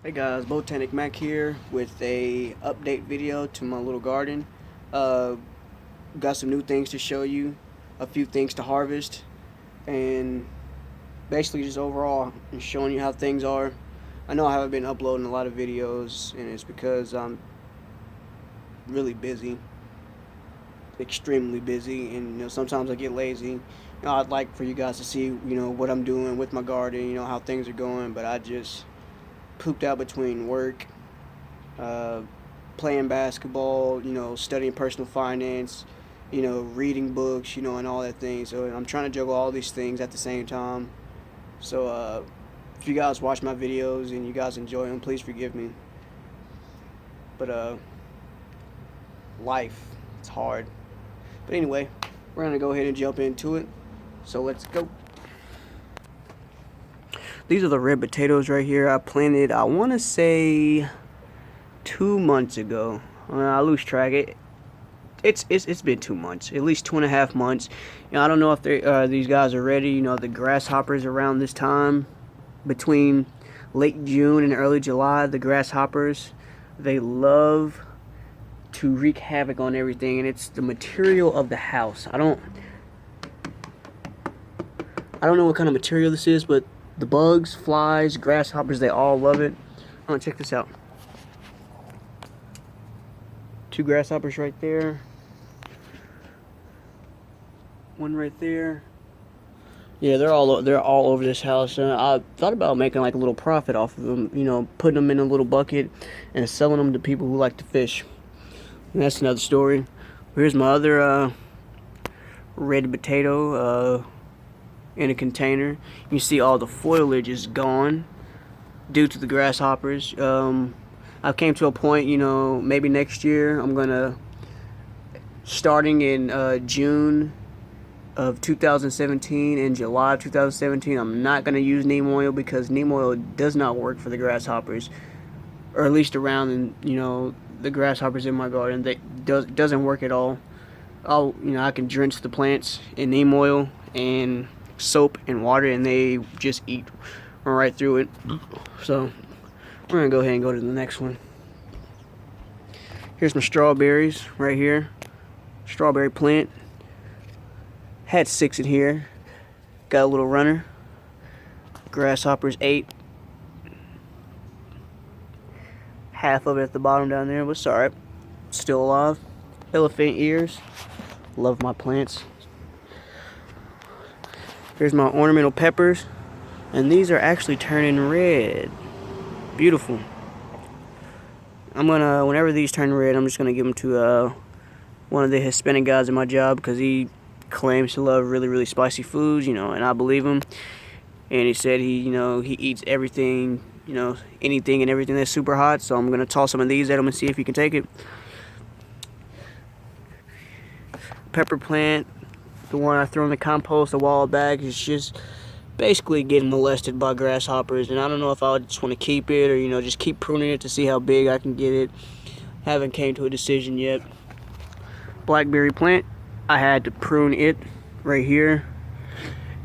Hey guys, Botanic Mac here with a update video to my little garden. Uh, got some new things to show you, a few things to harvest, and basically just overall showing you how things are. I know I haven't been uploading a lot of videos, and it's because I'm really busy, extremely busy, and sometimes I get lazy. I'd like for you guys to see what I'm doing with my garden, how things are going, but I just pooped out between work, uh, playing basketball, studying personal finance, reading books, and all that thing. So I'm trying to juggle all these things at the same time. So if you guys watch my videos and you guys enjoy them, please forgive me. But life, it's hard. But anyway, we're gonna go ahead and jump into it. So let's go. These are the red potatoes right here. I planted, I want to say 2 months ago. I lose track. It's been 2 months, at least 2.5 months. I don't know if these guys are ready. The grasshoppers around this time, between late June and early July, the grasshoppers, they love to wreak havoc on everything, and it's the material of the house. I don't know what kind of material this is, but the bugs, flies, grasshoppers, they all love it. Check this out. Two grasshoppers right there. One right there. Yeah, they're all over this house. I thought about making like a little profit off of them. Putting them in a little bucket and selling them to people who like to fish. And that's another story. Here's my other red potato in a container. You see all the foliage is gone due to the grasshoppers. I came to a point, maybe next year I'm gonna, starting in June of 2017 and July of 2017, I'm not going to use neem oil because neem oil does not work for the grasshoppers, or at least around the grasshoppers in my garden. Doesn't work at all. I can drench the plants in neem oil and soap and water, and they just eat right through it. So we're gonna go ahead and go to the next one. Here's my strawberries right here. Strawberry plant. Had 6 in here. Got a little runner. Grasshoppers ate half of it at the bottom down there, but it's alright. Still alive. Elephant ears. Love my plants. Here's my ornamental peppers. And these are actually turning red. Beautiful. Whenever these turn red, I'm just gonna give them to one of the Hispanic guys at my job, because he claims to love really, really spicy foods, and I believe him. And he said he eats everything, anything and everything that's super hot. So I'm gonna toss some of these at him and see if he can take it. Pepper plant, the one I threw in the compost a while back, is just basically getting molested by grasshoppers, and I don't know if I just want to keep it or just keep pruning it to see how big I can get it. Haven't came to a decision yet. Blackberry plant, I had to prune it right here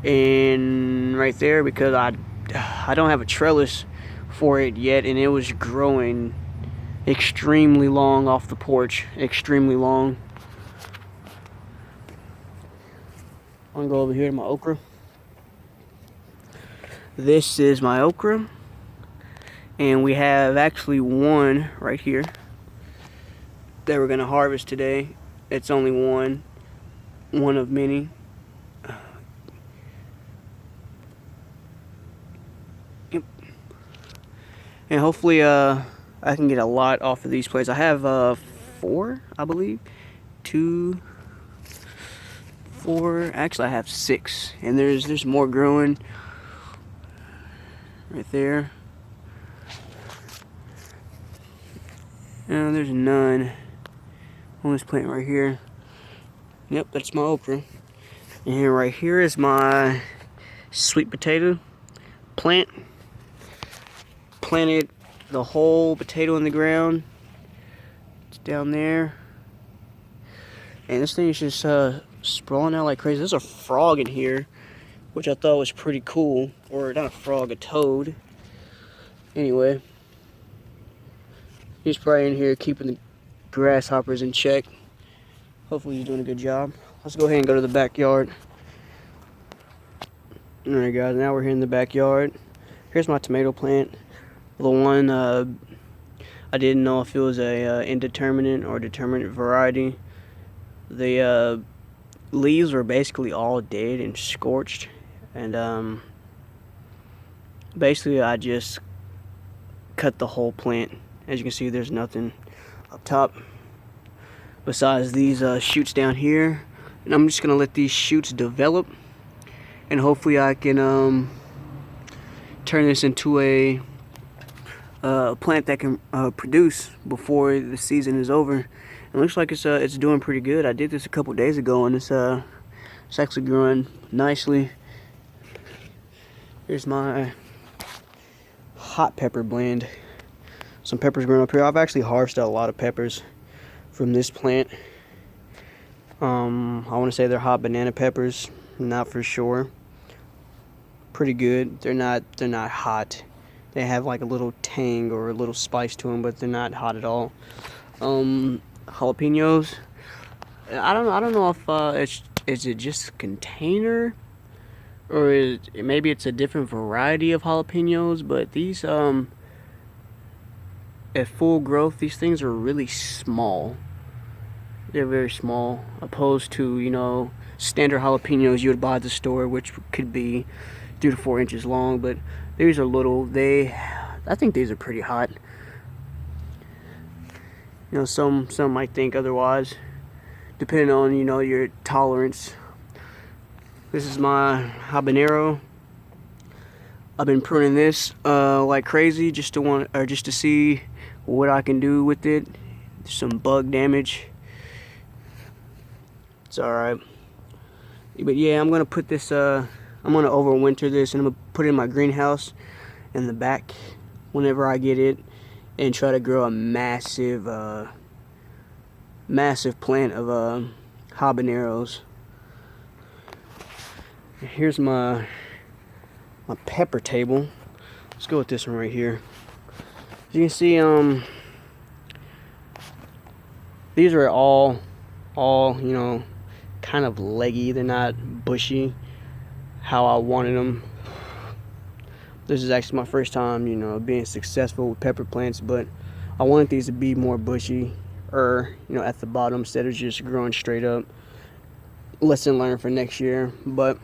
and right there because I don't have a trellis for it yet, and it was growing extremely long off the porch, extremely long. I'm gonna go over here to my okra. This is my okra, and we have actually one right here that we're gonna harvest today. It's only one of many. Yep. And hopefully I can get a lot off of these plants. I have 4, I believe. 2, 4. Actually, I have 6, and there's more growing right there. And there's none on this plant right here. Yep, that's my okra. And right here is my sweet potato plant. Planted the whole potato in the ground. It's down there. And this thing is just sprawling out like crazy. There's a frog in here, which I thought was pretty cool. Or not a frog, a toad. Anyway, He's probably in here keeping the grasshoppers in check. Hopefully he's doing a good job. Let's go ahead and go to the backyard. Alright guys, now we're here in the backyard. Here's my tomato plant. The one I didn't know if it was a indeterminate or determinate variety. The leaves were basically all dead and scorched, and basically I just cut the whole plant. As you can see, there's nothing up top besides these shoots down here, and I'm just gonna let these shoots develop, and hopefully I can turn this into a plant that can produce before the season is over. It looks like it's doing pretty good. I did this a couple days ago, and it's actually growing nicely. Here's my hot pepper blend. Some peppers growing up here. I've actually harvested a lot of peppers from this plant. I want to say they're hot banana peppers, not for sure. Pretty good. They're not hot. They have like a little tang or a little spice to them, but they're not hot at all. Jalapenos. I don't know if is it just a container, or maybe it's a different variety of jalapenos. But these at full growth, these things are really small. They're very small, opposed to, you know, standard jalapenos you would buy at the store, which could be 3 to 4 inches long. But these are little. I think these are pretty hot. You know, some might think otherwise, depending on, you know, your tolerance. This is my habanero. I've been pruning this like crazy just to see what I can do with it. Some bug damage. It's alright. But yeah, I'm gonna put this I'm gonna overwinter this, and I'm gonna put it in my greenhouse in the back whenever I get it, and try to grow a massive plant of habaneros. Here's my pepper table. Let's go with this one right here. As you can see, these are all you know, kind of leggy. They're not bushy how I wanted them. This is actually my first time, you know, being successful with pepper plants, but I wanted these to be more bushy, you know, at the bottom, instead of just growing straight up. Lesson learned for next year. But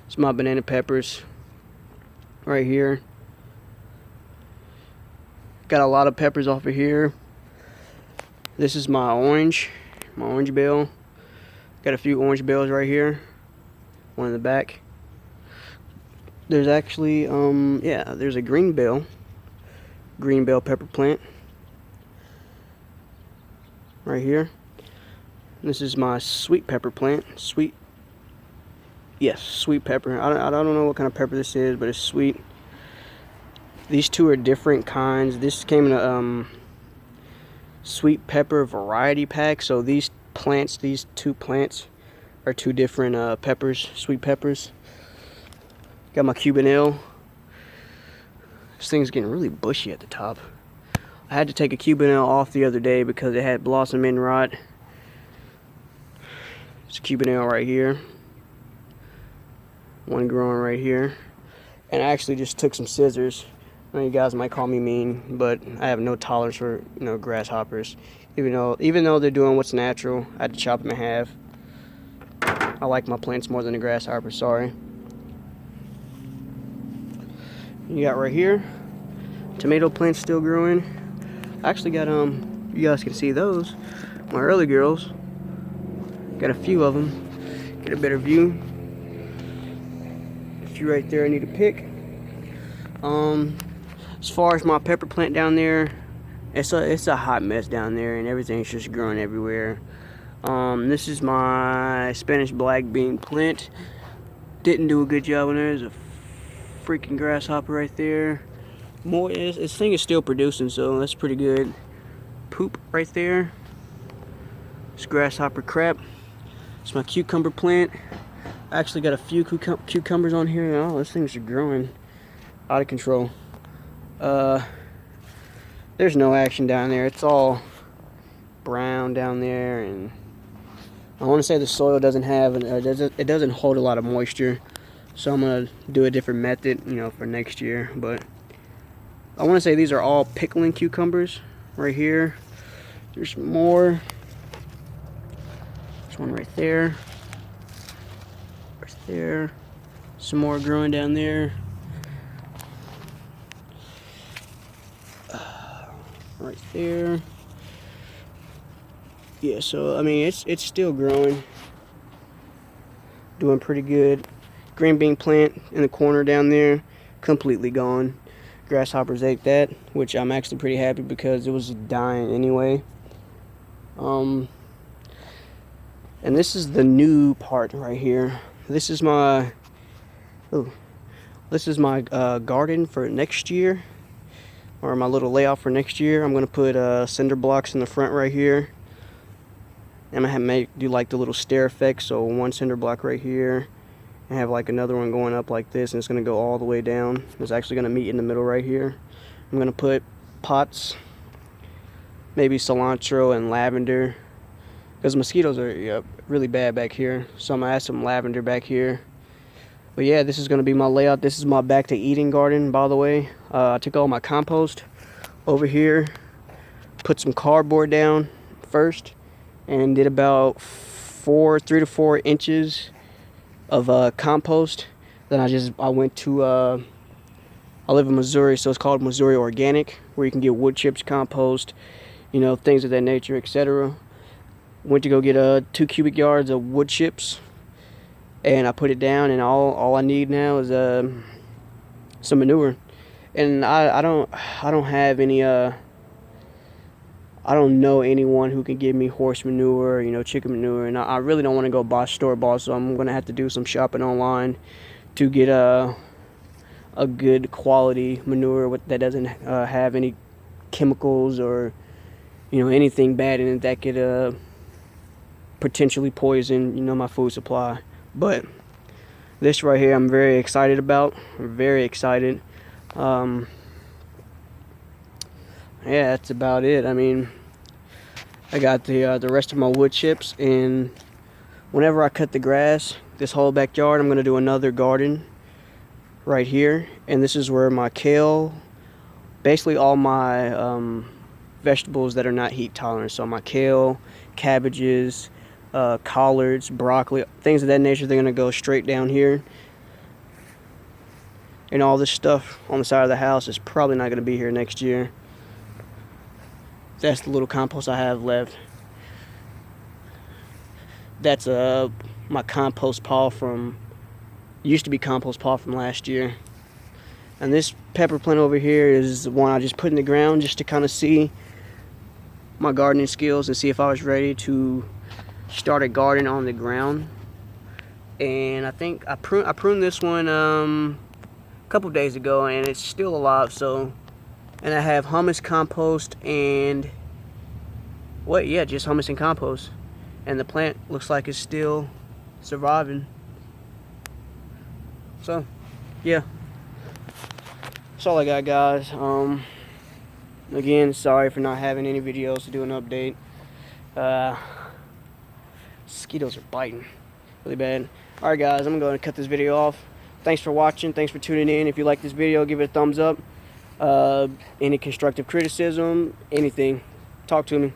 it's my banana peppers right here. Got a lot of peppers off of here. This is my orange bell. Got a few orange bells right here, one in the back. There's actually yeah, there's a green bell pepper plant right here. This is my sweet pepper plant. Sweet pepper. I don't know what kind of pepper this is, but it's sweet. These two are different kinds. This came in a sweet pepper variety pack. So these two plants are two different peppers, sweet peppers. Got my Cuban L. This thing's getting really bushy at the top. I had to take a Cuban L off the other day because it had blossom end rot. It's a Cuban L right here. One growing right here. And I actually just took some scissors. I know you guys might call me mean, but I have no tolerance for, you know, grasshoppers. Even though they're doing what's natural, I had to chop them in half. I like my plants more than the grasshopper, sorry. You got right here, tomato plants still growing. I actually got you guys can see those, my early girls. Got a few of them. Get a better view. A few right there I need to pick. As far as my pepper plant down there, it's a hot mess down there, and everything's just growing everywhere. This is my Spanish black bean plant. Didn't do a good job on there. There's a freaking grasshopper right there. This thing is still producing, so that's pretty good. Poop right there. It's grasshopper crap. It's my cucumber plant. I actually got a few cucumbers on here. Oh, those things are growing out of control. there's no action down there. It's all brown down there, and I want to say the soil doesn't have it doesn't hold a lot of moisture, so I'm gonna do a different method, you know, for next year. But I want to say these are all pickling cucumbers right here. There's more. There's one right there. Right there. Some more growing down there. Right there. Yeah, so I mean it's still growing. Doing pretty good. Green bean plant in the corner down there, completely gone. Grasshoppers ate that, which I'm actually pretty happy because it was dying anyway. And this is the new part right here. This is my garden for next year, or my little layout for next year. I'm gonna put cinder blocks in the front right here. I'm gonna do like the little stair effect, so one cinder block right here, and have like another one going up like this, and it's gonna go all the way down. It's actually gonna meet in the middle right here. I'm gonna put pots, maybe cilantro and lavender, because mosquitoes are really bad back here. So I'm gonna add some lavender back here. But yeah, this is gonna be my layout. This is my back to eating garden, by the way. I took all my compost over here, put some cardboard down first, and did about 3 to 4 inches of compost. Then I went to I live in Missouri, so it's called Missouri Organic, where you can get wood chips compost, you know, things of that nature, etc. Went to go get 2 cubic yards of wood chips, and I put it down, and all I need now is some manure. And I don't have any I don't know anyone who can give me horse manure, you know, chicken manure, and I really don't want to go buy store-bought, so I'm gonna have to do some shopping online to get a good quality manure that doesn't have any chemicals or, you know, anything bad in it that could potentially poison, you know, my food supply. But this right here, I'm very excited about. I'm very excited. Yeah, that's about it. I mean, I got the rest of my wood chips, and whenever I cut the grass, this whole backyard, I'm gonna do another garden right here, and this is where my kale, basically all my vegetables that are not heat tolerant, so my kale, cabbages, collards, broccoli, things of that nature, they're gonna go straight down here. And all this stuff on the side of the house is probably not gonna be here next year. That's the little compost I have left. That's my compost pile from, used to be compost pile from last year. And this pepper plant over here is the one I just put in the ground just to kind of see my gardening skills and see if I was ready to start a garden on the ground. And I think I pruned this one a couple days ago, and it's still alive. So, and I have humus compost and just humus and compost, and the plant looks like it's still surviving. So yeah, that's all I got, guys. Again, sorry for not having any videos to do an update. Mosquitoes are biting really bad. Alright guys, I'm going to cut this video off. Thanks for watching. Thanks for tuning in. If you like this video, give it a thumbs up. Any constructive criticism, anything, talk to me.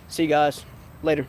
See you guys later.